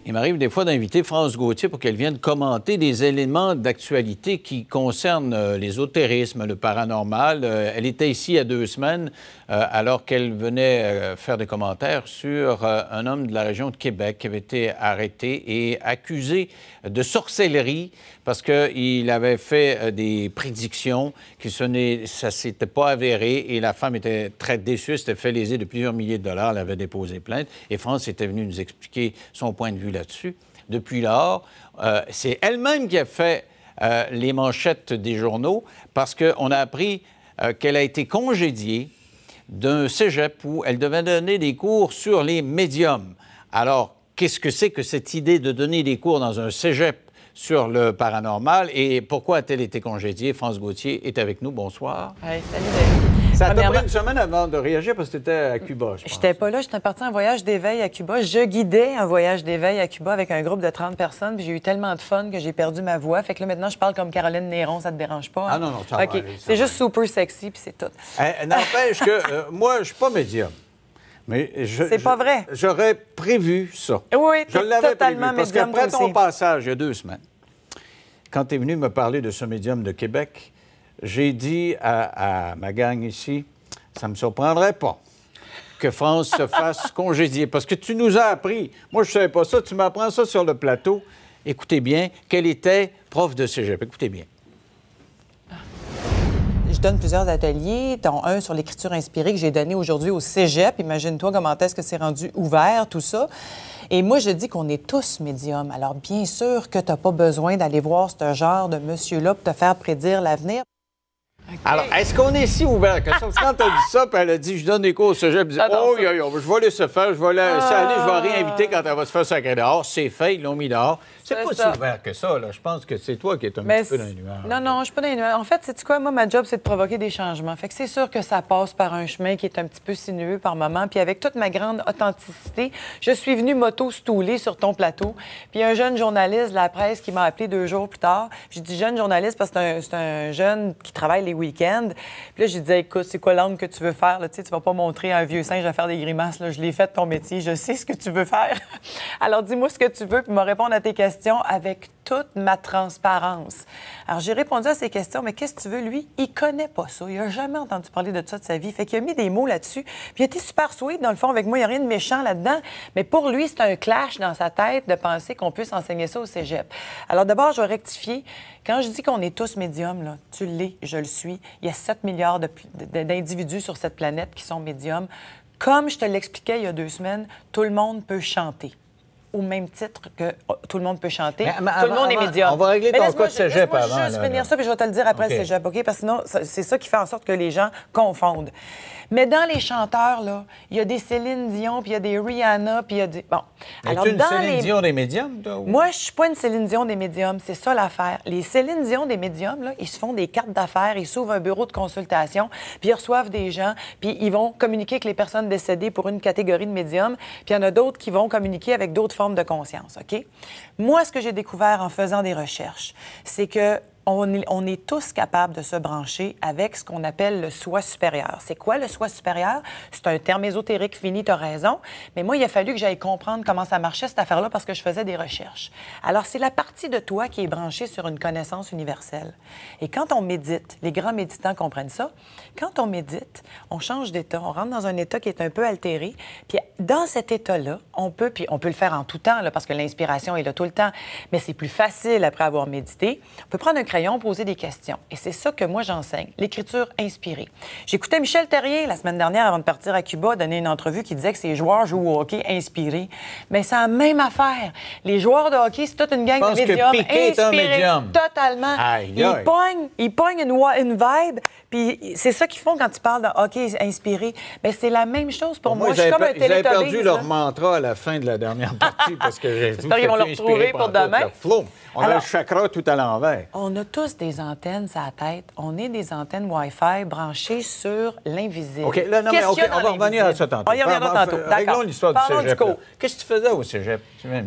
Il m'arrive des fois d'inviter France Gauthier pour qu'elle vienne commenter des éléments d'actualité qui concernent l'ésotérisme, le paranormal. Elle était ici il y a 2 semaines alors qu'elle venait faire des commentaires sur un homme de la région de Québec qui avait été arrêté et accusé de sorcellerie parce qu'il avait fait des prédictions que ça ne s'était pas avéré et la femme était très déçue, elle s'était fait léser de plusieurs milliers de dollars, elle avait déposé plainte et France était venue nous expliquer son point de vue là-dessus. Depuis lors, c'est elle-même qui a fait les manchettes des journaux parce qu'on a appris qu'elle a été congédiée d'un cégep où elle devait donner des cours sur les médiums. Alors, qu'est-ce que c'est que cette idée de donner des cours dans un cégep sur le paranormal et pourquoi a-t-elle été congédiée? France Gauthier est avec nous. Bonsoir. Oui, salut David. Ça t'a pris une semaine avant de réagir parce que tu étais à Cuba, je pense. J'étais pas là, j'étais partie en voyage d'éveil à Cuba. Je guidais un voyage d'éveil à Cuba avec un groupe de 30 personnes, puis j'ai eu tellement de fun que j'ai perdu ma voix. Fait que là, maintenant, je parle comme Caroline Néron, ça te dérange pas? Hein? Ah non, ça va. OK, c'est juste super sexy, puis c'est tout. N'empêche que moi, je suis pas médium. Mais c'est pas vrai. J'aurais prévu ça. Oui, je l'avais totalement prévu. Parce médium qu'après ton aussi. passage, il y a 2 semaines, quand tu es venu me parler de ce médium de Québec, j'ai dit à ma gang ici, ça ne me surprendrait pas que France se fasse congédier. Parce que tu nous as appris, moi je ne savais pas ça, tu m'apprends ça sur le plateau. Écoutez bien, qu'elle était prof de cégep. Écoutez bien. Je donne plusieurs ateliers, dont un sur l'écriture inspirée que j'ai donné aujourd'hui au Cégep. Imagine-toi comment est-ce que c'est rendu ouvert, tout ça. Et moi, je dis qu'on est tous médiums. Alors, bien sûr que tu n'as pas besoin d'aller voir ce genre de monsieur-là pour te faire prédire l'avenir. Okay. Alors, est-ce qu'on est si ouvert que ça? Parce que quand elle a dit ça, puis elle a dit, je donne des cours au cégep, elle dit, oh, je vais laisser faire, je vais laisser aller, je vais réinviter quand elle va se faire sacrer dehors. C'est fait, ils l'ont mis dehors. C'est pas si ouvert que ça, là. Je pense que c'est toi qui es un petit peu dans les nuages. Non, je suis pas dans les nuages. En fait, sais-tu quoi? Moi, ma job, c'est de provoquer des changements. Fait que c'est sûr que ça passe par un chemin qui est un petit peu sinueux par moment. Puis avec toute ma grande authenticité, je suis venue m'auto-stouler sur ton plateau. Puis un jeune journaliste de la presse qui m'a appelé 2 jours plus tard. Je dis jeune journaliste parce que c'est un jeune qui travaille les week-ends. Puis là, je lui disais, écoute, c'est quoi l'angle que tu veux faire? Là, tu vas pas montrer à un vieux singe à faire des grimaces. Là. Je l'ai fait ton métier. Je sais ce que tu veux faire. Alors, dis-moi ce que tu veux, puis me répondre à tes questions avec toute ma transparence. Alors, j'ai répondu à ces questions, mais qu'est-ce que tu veux? Lui, il connaît pas ça. Il a jamais entendu parler de ça de sa vie. Fait qu'il a mis des mots là-dessus. Puis il a été super sweet, dans le fond, avec moi. Il n'y a rien de méchant là-dedans. Mais pour lui, c'est un clash dans sa tête de penser qu'on puisse enseigner ça au cégep. Alors, d'abord, je vais rectifier. Quand je dis qu'on est tous médiums, là, tu l'es, je le suis. Il y a 7 milliards d'individus sur cette planète qui sont médiums. Comme je te l'expliquais il y a 2 semaines, tout le monde peut chanter. Au même titre que tout le monde peut chanter. Tout le monde est médium. On va régler ton cas de cégep avant. Laisse-moi juste finir ça, puis je vais te le dire après le cégep, OK? Parce que sinon, c'est ça qui fait en sorte que les gens confondent. Mais dans les chanteurs, là, il y a des Céline Dion, puis il y a des Rihanna, puis il y a des... Bon. Alors, es-tu une Céline Dion des médiums, toi? Ou... Moi, je suis pas une Céline Dion des médiums. C'est ça l'affaire. Les Céline Dion des médiums, là, ils se font des cartes d'affaires, ils s'ouvrent un bureau de consultation, puis ils reçoivent des gens, puis ils vont communiquer avec les personnes décédées pour une catégorie de médiums, puis il y en a d'autres qui vont communiquer avec d'autres formes de conscience, OK? Moi, ce que j'ai découvert en faisant des recherches, c'est que on est tous capables de se brancher avec ce qu'on appelle le soi supérieur. C'est quoi le soi supérieur? C'est un terme ésotérique fini, tu as raison. Mais moi, il a fallu que j'aille comprendre comment ça marchait, cette affaire-là, parce que je faisais des recherches. Alors, c'est la partie de toi qui est branchée sur une connaissance universelle. Et quand on médite, les grands méditants comprennent ça, quand on médite, on change d'état, on rentre dans un état qui est un peu altéré. Puis dans cet état-là, on peut le faire en tout temps, là, parce que l'inspiration est là tout le temps, mais c'est plus facile après avoir médité. On peut prendre un crayon, poser des questions. Et c'est ça que moi, j'enseigne, l'écriture inspirée. J'écoutais Michel Terrien la semaine dernière, avant de partir à Cuba, donner une entrevue qui disait que ses joueurs jouent au hockey inspirés. Mais c'est la même affaire. Les joueurs de hockey, c'est toute une gang de médiums inspirés. Totalement. Ils pognent une vibe, puis c'est ça qu'ils font quand tu parles de hockey inspiré. Mais c'est la même chose pour moi. Je suis comme un télétobé. Ils avaient perdu leur mantra à la fin de la dernière partie parce que j'ai vu qu'ils vont le retrouver pour demain. On a le chakra tout à l'envers. On a tous des antennes sur la tête. On est des antennes Wi-Fi branchées sur l'invisible. OK, là, non, mais OK, on va revenir à ça tantôt. On y reviendra tantôt. Réglons l'histoire du Parlons cégep. du cours. Qu'est-ce que tu faisais au cégep?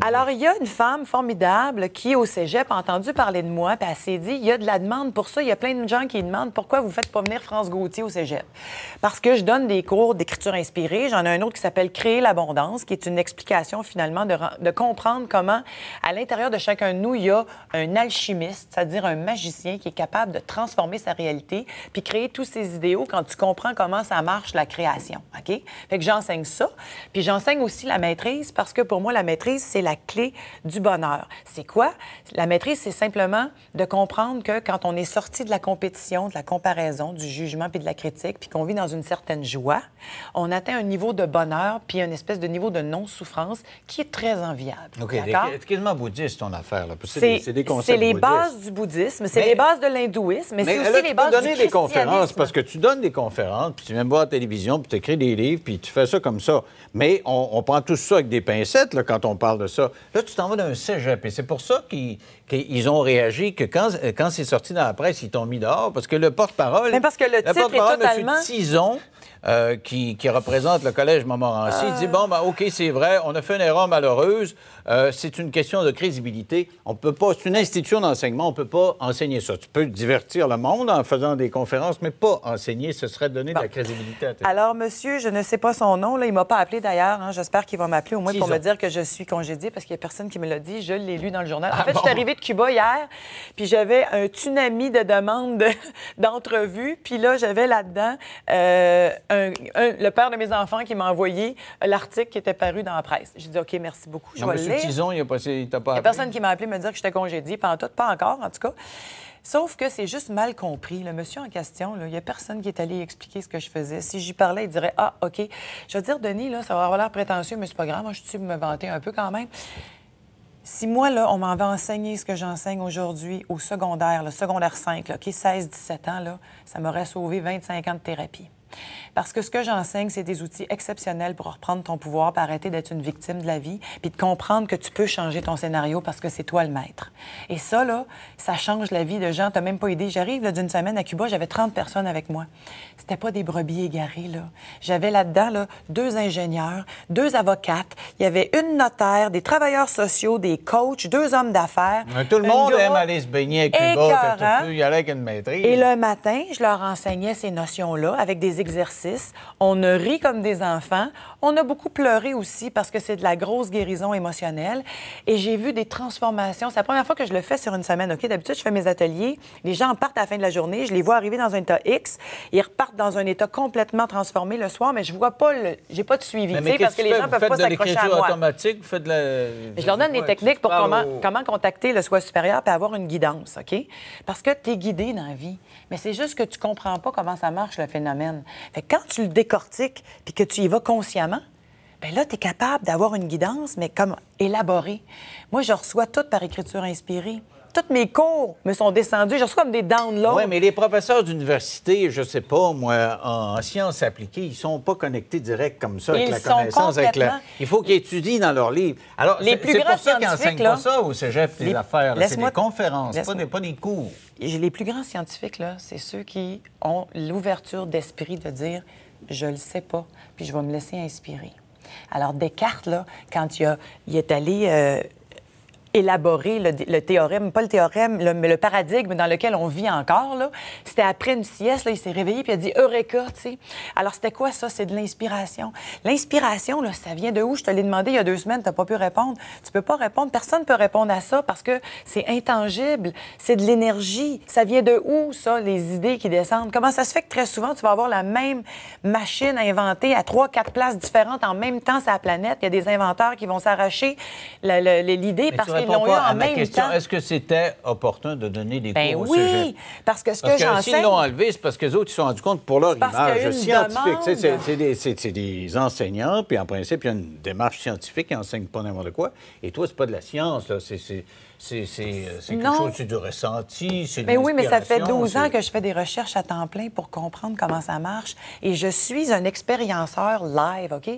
Alors, il y a une femme formidable qui, au cégep, a entendu parler de moi, puis elle s'est dit, il y a de la demande pour ça. Il y a plein de gens qui demandent pourquoi vous ne faites pas venir France Gauthier au cégep. Parce que je donne des cours d'écriture inspirée. J'en ai un autre qui s'appelle Créer l'abondance, qui est une explication, finalement, de comprendre comment, à l'intérieur de chacun de nous, il y a un alchimiste, c'est-à-dire un magicien qui est capable de transformer sa réalité puis créer tous ses idéaux quand tu comprends comment ça marche, la création. OK? Fait que j'enseigne ça. Puis j'enseigne aussi la maîtrise parce que pour moi, la maîtrise, c'est la clé du bonheur. C'est quoi? La maîtrise, c'est simplement de comprendre que quand on est sorti de la compétition, de la comparaison, du jugement puis de la critique, puis qu'on vit dans une certaine joie, on atteint un niveau de bonheur puis une espèce de niveau de non-souffrance qui est très enviable. OK, d'accord? c'est quasiment bouddhiste, ton affaire. Là. C'est des concepts c'est les bouddhistes. Bases du bouddhisme, c'est les bases de l'hindouisme, mais c'est aussi là, les tu bases peux donner du des conférences christianisme. parce que tu donnes des conférences, puis tu viens me voir à la télévision, puis tu écris des livres, puis tu fais ça comme ça. Mais on prend tout ça avec des pincettes là, quand on parle de ça. Là, tu t'en vas d'un cégep, et c'est pour ça qu'ils ont réagi, que quand c'est sorti dans la presse, ils t'ont mis dehors, parce que le porte-parole... Mais parce que le titre est totalement... M. Tison, qui représente le Collège Montmorency, il dit, bon, ben, OK, c'est vrai, on a fait une erreur malheureuse, c'est une question de crédibilité. On peut pas, c'est une institution d'enseignement, on peut pas enseigner ça. Tu peux divertir le monde en faisant des conférences, mais pas enseigner, ce serait donner de la crédibilité à tes... Alors, monsieur, je ne sais pas son nom, là, il m'a pas appelé d'ailleurs, hein. J'espère qu'il va m'appeler au moins pour me dire que je suis congédiée, parce qu'il y a personne qui me l'a dit, je l'ai lu dans le journal. En fait, je suis arrivée de Cuba hier, puis j'avais un tsunami de demandes d'entrevues, puis là, j'avais là-dedans le père de mes enfants qui m'a envoyé l'article qui était paru dans la presse. J'ai dit, OK, merci beaucoup, je vais le lire. M. Tison, il t'a pas appelé? Il n'y a personne qui m'a appelé me dire que j'étais congédiée, pas encore, en tout cas. Sauf que c'est juste mal compris. Le monsieur en question, il n'y a personne qui est allé expliquer ce que je faisais. Si j'y parlais, il dirait, ah, OK. Je vais dire, Denis, là, ça va avoir l'air prétentieux, mais c'est pas grave. Moi, je suis me vanter un peu quand même. Si moi, là, on m'avait enseigné ce que j'enseigne aujourd'hui au secondaire, le secondaire 5, là, OK, 16-17 ans, là, ça m'aurait sauvé 25 ans de thérapie. Parce que ce que j'enseigne, c'est des outils exceptionnels pour reprendre ton pouvoir, pour arrêter d'être une victime de la vie, puis de comprendre que tu peux changer ton scénario parce que c'est toi le maître. Et ça, là, ça change la vie de gens. T'as même pas idée. J'arrive là, d'une semaine à Cuba, j'avais 30 personnes avec moi. C'était pas des brebis égarées, là. J'avais là-dedans, là, 2 ingénieurs, 2 avocates, il y avait une notaire, des travailleurs sociaux, des coachs, 2 hommes d'affaires. Tout le monde aime aller se baigner à Cuba, tu peux y aller avec une maîtrise. Et le matin, je leur enseignais ces notions-là avec des exercices. On a ri comme des enfants. On a beaucoup pleuré aussi parce que c'est de la grosse guérison émotionnelle. Et j'ai vu des transformations. C'est la première fois que je le fais sur une semaine. OK, d'habitude, je fais mes ateliers. Les gens partent à la fin de la journée. Je les vois arriver dans un état X. Ils repartent dans un état complètement transformé le soir, mais je vois pas j'ai pas de suivi. Mais parce que les gens peuvent pas s'accrocher à moi. Automatique, vous faites de la... Je leur donne des techniques pour comment contacter le soi supérieur et avoir une guidance, OK? Parce que tu es guidé dans la vie. Mais c'est juste que tu comprends pas comment ça marche, le phénomène. Fait que quand tu le décortiques puis que tu y vas consciemment, bien là, tu es capable d'avoir une guidance, mais comme élaborée. Moi, je reçois tout par écriture inspirée. Tous mes cours me sont descendus. Je reçois comme des downloads. Oui, mais les professeurs d'université, je sais pas, moi, en sciences appliquées, ils sont pas connectés direct comme ça avec la connaissance. Il faut qu'ils étudient dans leurs livres. Alors, c'est pour ça qu'ils n'enseignent pas ça au cégep, les affaires. C'est des conférences, pas des cours. Les plus grands scientifiques, là, c'est ceux qui ont l'ouverture d'esprit de dire « je le sais pas, puis je vais me laisser inspirer ». Alors, Descartes, là, quand il est allé... élaborer le théorème, pas le théorème, mais le paradigme dans lequel on vit encore, là. C'était après une sieste, là, il s'est réveillé puis il a dit « Eureka », tu sais. Alors, c'était quoi ça? C'est de l'inspiration. L'inspiration, là, ça vient de où? Je te l'ai demandé il y a 2 semaines, tu n'as pas pu répondre. Tu peux pas répondre. Personne ne peut répondre à ça parce que c'est intangible. C'est de l'énergie. Ça vient de où, ça, les idées qui descendent? Comment ça se fait que très souvent, tu vas avoir la même machine inventée à 3-4 places différentes en même temps sur la planète? Il y a des inventeurs qui vont s'arracher l'idée parce qu'ils l'ont eu en même temps. Est-ce que c'était opportun de donner des cours au cégep? Oui, parce que ce que j'enseigne... S'ils l'ont enlevé, c'est parce que les autres, ils se sont rendus compte pour leur image scientifique. C'est des enseignants, puis en principe, il y a une démarche scientifique, ils n'enseignent pas n'importe quoi. Et toi, c'est pas de la science, là. c'est quelque chose, c'est du ressenti, c'est de Mais oui, mais ça fait l'inspiration, 12 ans que je fais des recherches à temps plein pour comprendre comment ça marche. Et je suis un expérienceur live, OK?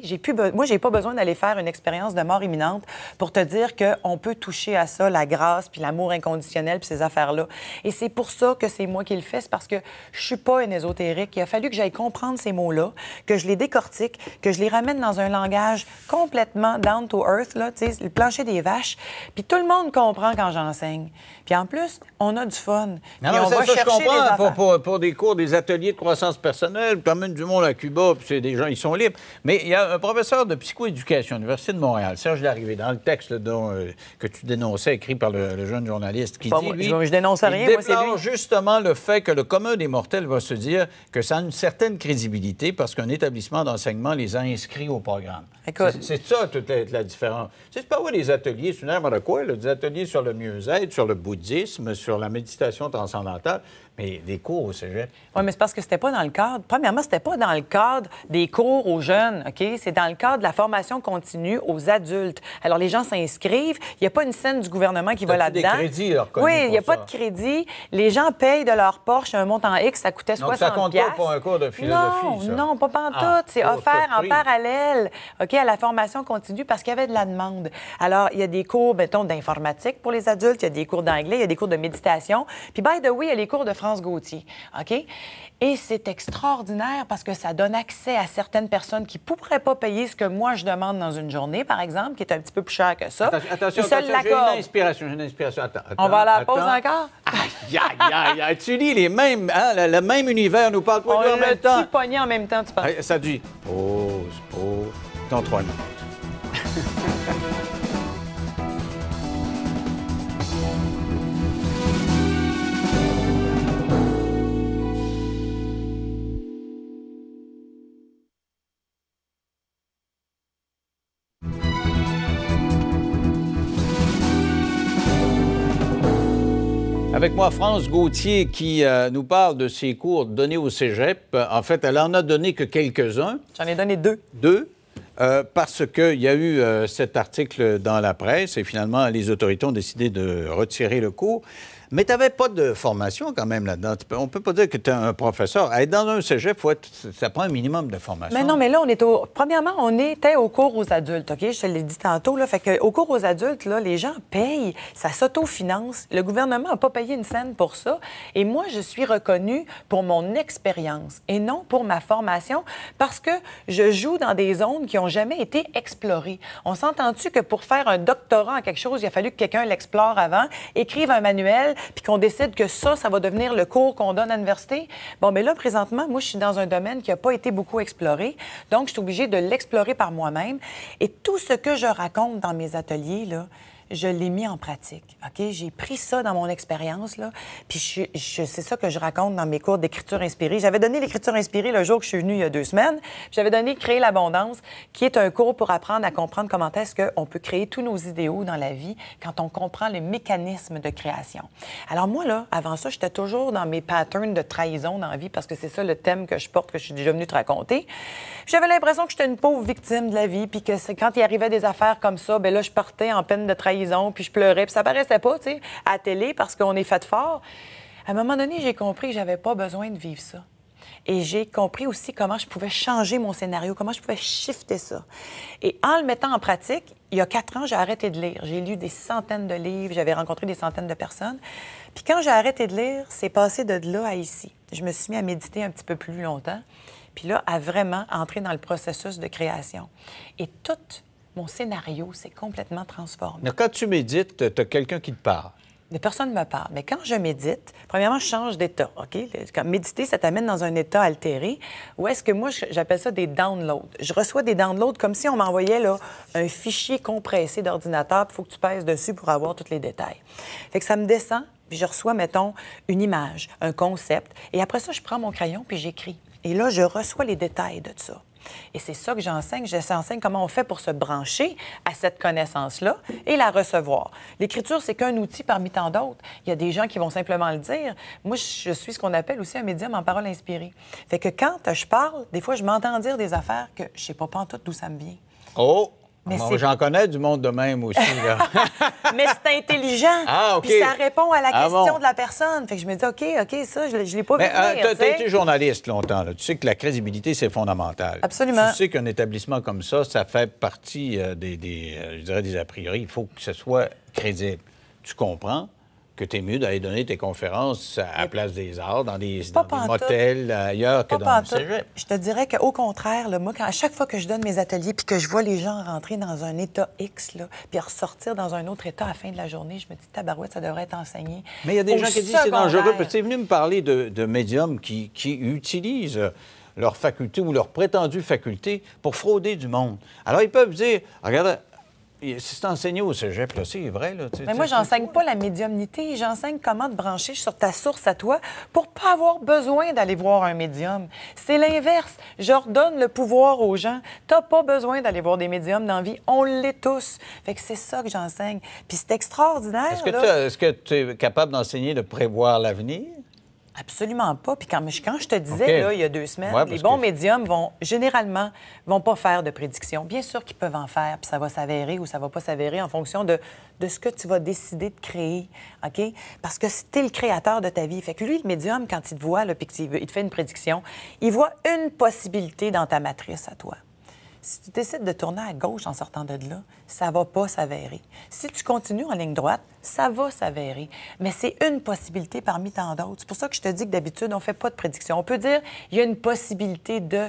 Moi, j'ai pas besoin d'aller faire une expérience de mort imminente pour te dire qu'on peut toucher à ça, la grâce, puis l'amour inconditionnel, puis ces affaires-là. Et c'est pour ça que c'est moi qui le fais. C'est parce que je suis pas une ésotérique. Il a fallu que j'aille comprendre ces mots-là, que je les décortique, que je les ramène dans un langage complètement down to earth, là, tu sais, le plancher des vaches. Puis tout le monde comprend quand j'enseigne. Puis en plus, on a du fun. Non, Puis non, on va je chercher des comprends affaires. pour des cours, des ateliers de croissance personnelle, tu amènes du monde à Cuba, puis c'est des gens, ils sont libres. Mais il y a un professeur de psychoéducation à l'Université de Montréal, Serge Larrivé, dans le texte que tu dénonçais, écrit par le jeune journaliste, qui dit, lui, je dénonce rien, il moi, c'est déplore lui. justement le fait que le commun des mortels va se dire que ça a une certaine crédibilité parce qu'un établissement d'enseignement les a inscrits au programme. Écoute. C'est ça toute la différence. Tu pas avoir des ateliers, c'est n'importe quoi, là, des ateliers sur le mieux-être, sur le bouddhisme, sur la méditation transcendantale, mais des cours au cégep. Oui, mais c'est parce que c'était pas dans le cadre. Premièrement, c'était pas dans le cadre des cours aux jeunes, OK? C'est dans le cadre de la formation continue aux adultes. Alors, les gens s'inscrivent. Il n'y a pas une scène du gouvernement qui va là-dedans. Des crédits, là, reconnus oui, il n'y a pour pas ça. de crédit. Les gens payent de leur poche un montant X. Ça coûtait 60$. Donc, ça compte pas pour un cours de philosophie, non, ça? Non, pas pantoute. Ah, c'est oh, offert en surpris. parallèle, OK, à la formation continue parce qu'il y avait de la demande. Alors, il y a des cours, mettons, d'informatique pour les adultes. Il y a des cours d'anglais. Il y a des cours de méditation. Puis, by the way, il y a les cours de France Gauthier. OK? Et c'est extraordinaire parce que ça donne accès à certaines personnes qui ne pourraient pas payer ce que moi, je demande dans une journée, par exemple, qui est un petit peu plus cher que ça. Attention, Ils se j'ai l'accordent. une inspiration. Attends, On va aller à la pause encore? Aïe. Tu lis les mêmes, hein, le même univers nous parle On en même temps. l'a-tu pogné en même temps, tu penses? Ça dit pause, dans 3 minutes. Avec moi, France Gauthier, qui nous parle de ses cours donnés au cégep. En fait, elle en a donné que quelques-uns. J'en ai donné 2. 2, parce qu'il y a eu cet article dans la presse et finalement, les autorités ont décidé de retirer le cours. Mais tu n'avais pas de formation quand même là-dedans. On ne peut pas dire que tu es un professeur. Être dans un cégep, ça prend un minimum de formation. Mais non, mais là, premièrement, on était au cours aux adultes, OK? Je te l'ai dit tantôt, là. Fait que au cours aux adultes, là, les gens payent, ça s'autofinance. Le gouvernement n'a pas payé une scène pour ça. Et moi, je suis reconnue pour mon expérience et non pour ma formation parce que je joue dans des zones qui n'ont jamais été explorées. On s'entend-tu que pour faire un doctorat en quelque chose, il a fallu que quelqu'un l'explore avant, écrive un manuel, puis qu'on décide que ça va devenir le cours qu'on donne à l'université? Bon, mais là, présentement, moi, je suis dans un domaine qui n'a pas été beaucoup exploré, donc je suis obligée de l'explorer par moi-même. Et tout ce que je raconte dans mes ateliers, là, je l'ai mis en pratique, OK? J'ai pris ça dans mon expérience, là, puis c'est ça que je raconte dans mes cours d'écriture inspirée. J'avais donné l'écriture inspirée le jour que je suis venue il y a 2 semaines, puis j'avais donné Créer l'abondance, qui est un cours pour apprendre à comprendre comment est-ce qu'on peut créer tous nos idéaux dans la vie quand on comprend le mécanisme de création. Alors moi, là, avant ça, j'étais toujours dans mes patterns de trahison dans la vie, parce que c'est ça le thème que je porte, que je suis déjà venue te raconter. J'avais l'impression que j'étais une pauvre victime de la vie, puis que quand il arrivait des affaires comme ça, bien là, je partais en peine de trahison, puis je pleurais, puis ça paraissait pas, tu sais, à la télé, parce qu'on est fait fort. À un moment donné, j'ai compris que j'avais pas besoin de vivre ça. Et j'ai compris aussi comment je pouvais changer mon scénario, comment je pouvais shifter ça. Et en le mettant en pratique, il y a 4 ans, j'ai arrêté de lire. J'ai lu des centaines de livres, j'avais rencontré des centaines de personnes. Puis quand j'ai arrêté de lire, c'est passé de là à ici. Je me suis mis à méditer un petit peu plus longtemps, puis là, à vraiment entrer dans le processus de création. Et tout mon scénario s'est complètement transformé. Mais quand tu médites, tu as quelqu'un qui te parle. Des personnes me parlent. Mais quand je médite, premièrement, je change d'état, OK? Quand méditer, ça t'amène dans un état altéré. Ou est-ce que moi, j'appelle ça des downloads? Je reçois des downloads comme si on m'envoyait là, un fichier compressé d'ordinateur, puis il faut que tu pèses dessus pour avoir tous les détails. Fait que ça me descend, puis je reçois, mettons, une image, un concept. Et après ça, je prends mon crayon, puis j'écris. Et là, je reçois les détails de ça. Et c'est ça que j'enseigne. J'enseigne comment on fait pour se brancher à cette connaissance-là et la recevoir. L'écriture, c'est qu'un outil parmi tant d'autres. Il y a des gens qui vont simplement le dire. Moi, je suis ce qu'on appelle aussi un médium en parole inspirée. Fait que quand je parle, des fois, je m'entends dire des affaires que je sais pas pantoute d'où ça me vient. Oh! Mais Moi, j'en connais du monde de même aussi, là. Mais c'est intelligent. Ah, OK. Puis ça répond à la question bon. de la personne. Fait que je me dis, OK, ça, je l'ai pas vu Mais venir, tu as été journaliste longtemps. Là. Tu sais que la crédibilité, c'est fondamental. Absolument. Tu sais qu'un établissement comme ça fait partie je dirais des a priori. Il faut que ce soit crédible. Tu comprends que tu es mieux d'aller donner tes conférences à la Place des Arts, dans des motels ailleurs que dans le cégep. Je te dirais qu'au contraire, là, moi, à chaque fois que je donne mes ateliers puis que je vois les gens rentrer dans un état X, là, puis ressortir dans un autre état à la fin de la journée, je me dis, tabarouette, ça devrait être enseigné. Mais il y a des gens qui disent que c'est dangereux. Tu es venu me parler de médiums qui utilisent leurs facultés ou leurs prétendues facultés pour frauder du monde. Alors, ils peuvent dire, regarde, c'est enseigné au cégep, là, c'est vrai. Là, mais moi, j'enseigne pas la médiumnité. J'enseigne comment te brancher sur ta source à toi pour pas avoir besoin d'aller voir un médium. C'est l'inverse. Je redonne le pouvoir aux gens. T'as pas besoin d'aller voir des médiums dans la vie. On l'est tous. Fait que c'est ça que j'enseigne. Puis c'est extraordinaire. Est-ce que tu es capable d'enseigner de prévoir l'avenir? Absolument pas. Puis quand je te disais, là, il y a 2 semaines, les bons médiums généralement, vont pas faire de prédictions. Bien sûr qu'ils peuvent en faire, puis ça va s'avérer ou ça va pas s'avérer en fonction de ce que tu vas décider de créer, OK? Parce que t'es le créateur de ta vie. Fait que lui, le médium, quand il te voit, là, puis qu'il te fait une prédiction, il voit une possibilité dans ta matrice à toi. Si tu décides de tourner à gauche en sortant de là, ça va pas s'avérer. Si tu continues en ligne droite, ça va s'avérer. Mais c'est une possibilité parmi tant d'autres. C'est pour ça que je te dis que d'habitude, on fait pas de prédiction. On peut dire, il y a une possibilité de...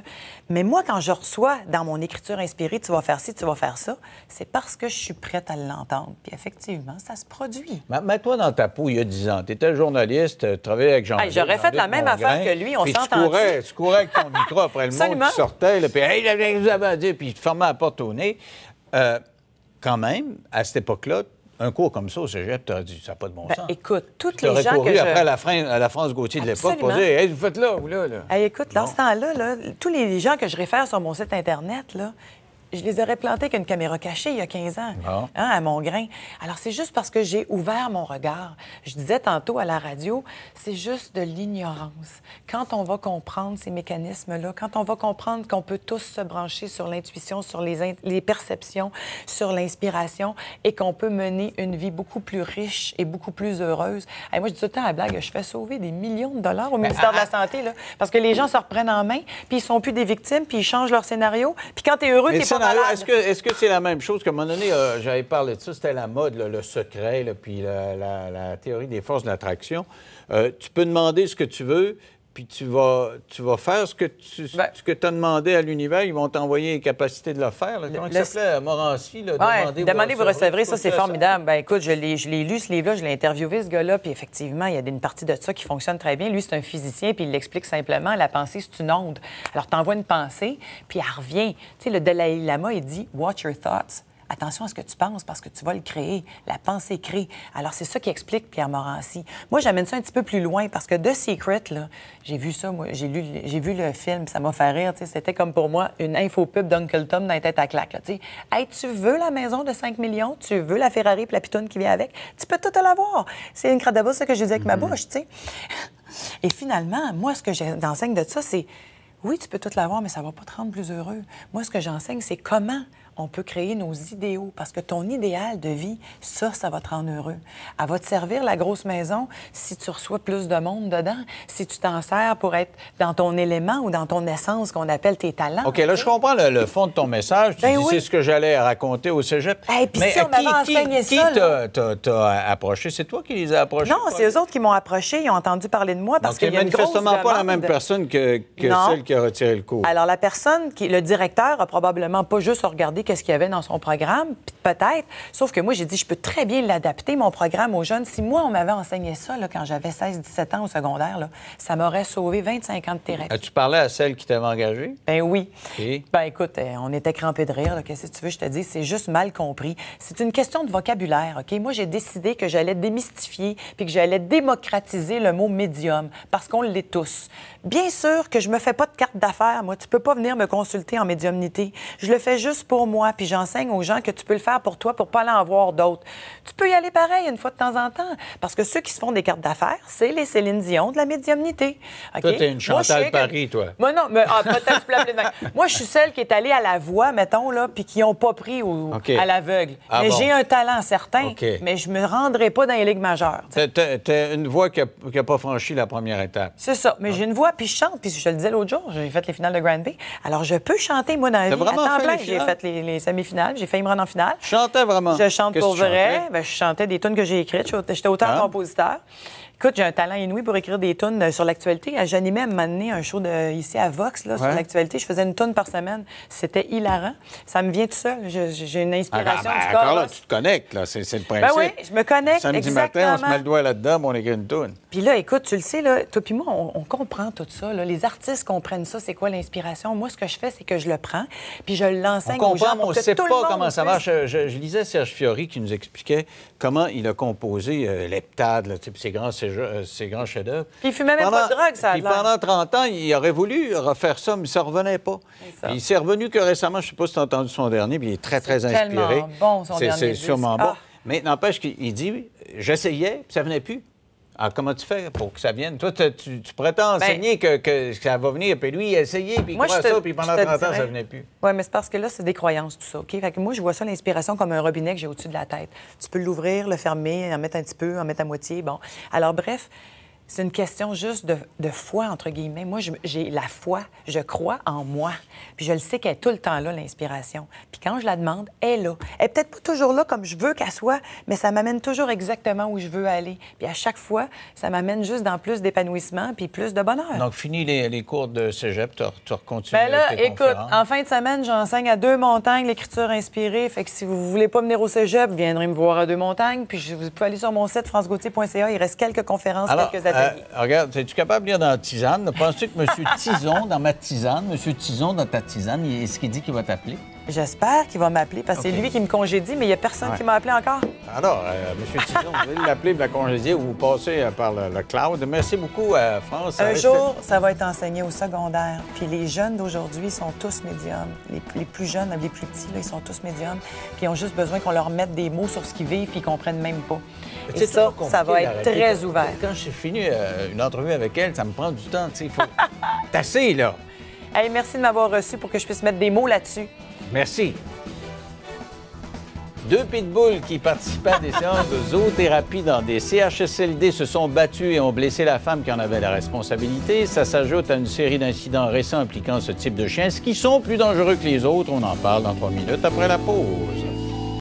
Mais moi, quand je reçois dans mon écriture inspirée, tu vas faire ci, tu vas faire ça, c'est parce que je suis prête à l'entendre. Puis effectivement, ça se produit. Mets-toi dans ta peau il y a 10 ans. Tu étais journaliste, tu travaillais avec Jean-Luc. J'aurais fait la même affaire que lui, on s'entend. Tu courais avec ton micro après le monde qui sortait, là, puis hey, vous avez à dire, puis il te fermait la porte au nez. Quand même, à cette époque-là, un cours comme ça au cégep, tu as dit, ça n'a pas de bon sens. Écoute, toutes tu les gens que après à la France Gauthier de l'époque pour dire, hey, vous faites là ou là. Écoute, dans ce temps-là, là, tous les gens que je réfère sur mon site Internet, là, je les aurais plantés avec une caméra cachée il y a 15 ans, à Montgrain. Alors, c'est juste parce que j'ai ouvert mon regard. Je disais tantôt à la radio, c'est juste de l'ignorance. Quand on va comprendre ces mécanismes-là, quand on va comprendre qu'on peut tous se brancher sur l'intuition, sur les perceptions, sur l'inspiration, et qu'on peut mener une vie beaucoup plus riche et beaucoup plus heureuse. Et moi, je dis tout le temps à la blague, je fais sauver des millions de dollars au ministère de la Santé, là, parce que les gens se reprennent en main, puis ils sont plus des victimes, puis ils changent leur scénario. Puis quand tu es heureux, tu pas malade. Est-ce que c'est la même chose? Qu'à un moment donné, j'avais parlé de ça, c'était la mode, là, le secret, là, puis la théorie des forces de l'attraction. Tu peux demander ce que tu veux, puis tu vas faire ce que tu as demandé à l'univers. Ils vont t'envoyer les capacités de le faire. Là. Comment ça s'appelait? Morancy, là, demandez, vous recevrez. Ça, c'est formidable. Ben, écoute, je l'ai lu, ce livre-là, je l'ai interviewé, ce gars-là, puis effectivement, il y a une partie de ça qui fonctionne très bien. Lui, c'est un physicien, puis il l'explique simplement. La pensée, c'est une onde. Alors, tu envoies une pensée, puis elle revient. Tu sais, le Dalai Lama, il dit « Watch your thoughts ». Attention à ce que tu penses parce que tu vas le créer. La pensée crée. Alors, c'est ça qui explique Pierre Morancy. Moi, j'amène ça un petit peu plus loin parce que The Secret, là, j'ai vu ça, moi, j'ai vu le film, ça m'a fait rire. C'était comme pour moi une infopub d'Uncle Tom dans les têtes à claque. Hey, tu veux la maison de 5 millions? Tu veux la Ferrari et la pitoune qui vient avec? Tu peux tout l'avoir. C'est incroyable, ça que je disais avec ma bouche, tu sais. Et finalement, moi, ce que j'enseigne de ça, c'est oui, tu peux tout l'avoir, mais ça va pas te rendre plus heureux. Moi, ce que j'enseigne, c'est comment on peut créer nos idéaux. Parce que ton idéal de vie, ça va te rendre heureux. Elle va te servir, la grosse maison, si tu reçois plus de monde dedans, si tu t'en sers pour être dans ton élément ou dans ton essence qu'on appelle tes talents. OK, là, je comprends le fond de ton message. Tu dis, c'est ce que j'allais raconter au cégep. Puis si on m'avait enseigné ça... Qui t'a approché? C'est toi qui les as approchés? Non, c'est eux autres qui m'ont approché. Ils ont entendu parler de moi parce qu'il y a une grosse demande. manifestement pas la même personne que celle qui a retiré le cours. Alors, la personne, le directeur, a probablement pas juste regardé qu'est-ce qu'il y avait dans son programme, peut-être, sauf que moi, j'ai dit, je peux très bien l'adapter, mon programme aux jeunes. Si moi, on m'avait enseigné ça là, quand j'avais 16-17 ans au secondaire, là, ça m'aurait sauvé 25 ans de thérapie. As-tu parlé à celle qui t'avait engagée? Ben oui. Et? Ben écoute, on était crampés de rire. Qu'est-ce que tu veux, je te dis, c'est juste mal compris. C'est une question de vocabulaire, OK? Moi, j'ai décidé que j'allais démystifier puis que j'allais démocratiser le mot médium parce qu'on l'est tous. Bien sûr que je me fais pas de carte d'affaires, moi. Tu peux pas venir me consulter en médiumnité. Je le fais juste pour moi, puis j'enseigne aux gens que tu peux le faire pour toi pour pas aller en voir d'autres. Tu peux y aller pareil une fois de temps en temps. Parce que ceux qui se font des cartes d'affaires, c'est les Céline Dion de la médiumnité. Okay? Toi, t'es une Chantal Paris, toi. Moi, non, mais peut-être tu peux l'appeler de même. Moi, je suis celle qui est allée à la voix, mettons, là, puis qui n'ont pas pris à l'aveugle. Ah mais bon? j'ai un talent certain, OK. mais je me rendrai pas dans les ligues majeures. T'as une voix qui n'a pas franchi la première étape. C'est ça. Mais j'ai une voix, puis je chante. Puis je te le disais l'autre jour, j'ai fait les finales de Grand Bay. Alors, je peux chanter, moi, dans la vie. Vraiment à temps fait plein. les J'ai finales? fait les semi-finales. J'ai failli me rendre en finale. Je chantais vraiment. Je chante Qu'est-ce pour que tu vrai. chantais? Ben, je chantais des tunes que j'ai écrites. J'étais auteur-compositeur. Écoute, j'ai un talent inouï pour écrire des tunes sur l'actualité. J'animais à un moment donné un show ici à Vox, là, sur l'actualité. Je faisais une tune par semaine. C'était hilarant. Ça me vient tout seul. J'ai une inspiration du corps. Encore là, tu te connectes, là. C'est le principe. Ben oui, je me connecte. Samedi exactement. matin, on se met le doigt là-dedans, puis on écrit une toune. Puis là, écoute, tu le sais, là, toi puis moi, on comprend tout ça. Là. Les artistes comprennent ça, c'est quoi l'inspiration. Moi, ce que je fais, c'est que je le prends, puis je l'enseigne aux gens pour on que ne sait tout pas le monde comment ça marche. puisse. Je lisais Serge Fiori qui nous expliquait comment il a composé l'heptade, là, ses grands chefs-d'œuvre. Puis il fumait même pas de drogue, ça a Puis l'air. pendant 30 ans, il aurait voulu refaire ça, mais ça ne revenait pas. Puis il s'est revenu que récemment, je ne sais pas si tu as entendu son dernier, puis il est très, très inspiré. Tellement bon, son dernier C'est disque. sûrement Ah. bon. Mais n'empêche qu'il dit, j'essayais, puis ça ne venait plus. Alors, comment tu fais pour que ça vienne? Toi, tu prétends enseigner que ça va venir, puis lui, il a essayé, puis il croit ça, puis pendant 30 ans, ça ne venait plus. Oui, mais c'est parce que là, c'est des croyances, tout ça, OK? Fait que moi, je vois ça, l'inspiration, comme un robinet que j'ai au-dessus de la tête. Tu peux l'ouvrir, le fermer, en mettre un petit peu, en mettre à moitié, bon. Alors, bref, c'est une question juste de foi, entre guillemets. Moi, j'ai la foi, je crois en moi. Puis je le sais qu'elle est tout le temps là, l'inspiration. Puis quand je la demande, elle est là. Elle est peut-être pas toujours là comme je veux qu'elle soit, mais ça m'amène toujours exactement où je veux aller. Puis à chaque fois, ça m'amène juste dans plus d'épanouissement puis plus de bonheur. Donc, fini les cours de cégep, tu recontinues Bien là, avec tes écoute, conférences. en fin de semaine, j'enseigne à Deux-Montagnes l'écriture inspirée. Fait que si vous voulez pas venir au cégep, vous viendrez me voir à Deux-Montagnes. Puis vous pouvez aller sur mon site francegauthier.ca. Il reste quelques conférences, quelques ateliers. Regarde, es-tu capable de lire dans la tisane? Penses-tu que M. Tison, dans ma tisane, M. Tison, dans ta tisane, est-ce qu'il dit qu'il va t'appeler? J'espère qu'il va m'appeler parce que c'est lui qui me congédie, mais il n'y a personne qui m'a appelé encore. Alors, M. Tison, vous allez l'appeler pour la congédier ou vous passez par le cloud. Merci beaucoup, France. Un jour, ça va être enseigné au secondaire. Puis les jeunes d'aujourd'hui sont tous médiums. Les plus jeunes, les plus petits, là, ils sont tous médiums. Puis ils ont juste besoin qu'on leur mette des mots sur ce qu'ils vivent puis ils comprennent même pas. Et ça va être très ouvert. Quand je finis une entrevue avec elle, ça me prend du temps. Il faut tasser, là. Hey, merci de m'avoir reçu pour que je puisse mettre des mots là-dessus. Merci. 2 pitbulls qui participaient à des séances de zoothérapie dans des CHSLD se sont battus et ont blessé la femme qui en avait la responsabilité. Ça s'ajoute à une série d'incidents récents impliquant ce type de chiens, qui sont plus dangereux que les autres. On en parle dans 3 minutes après la pause.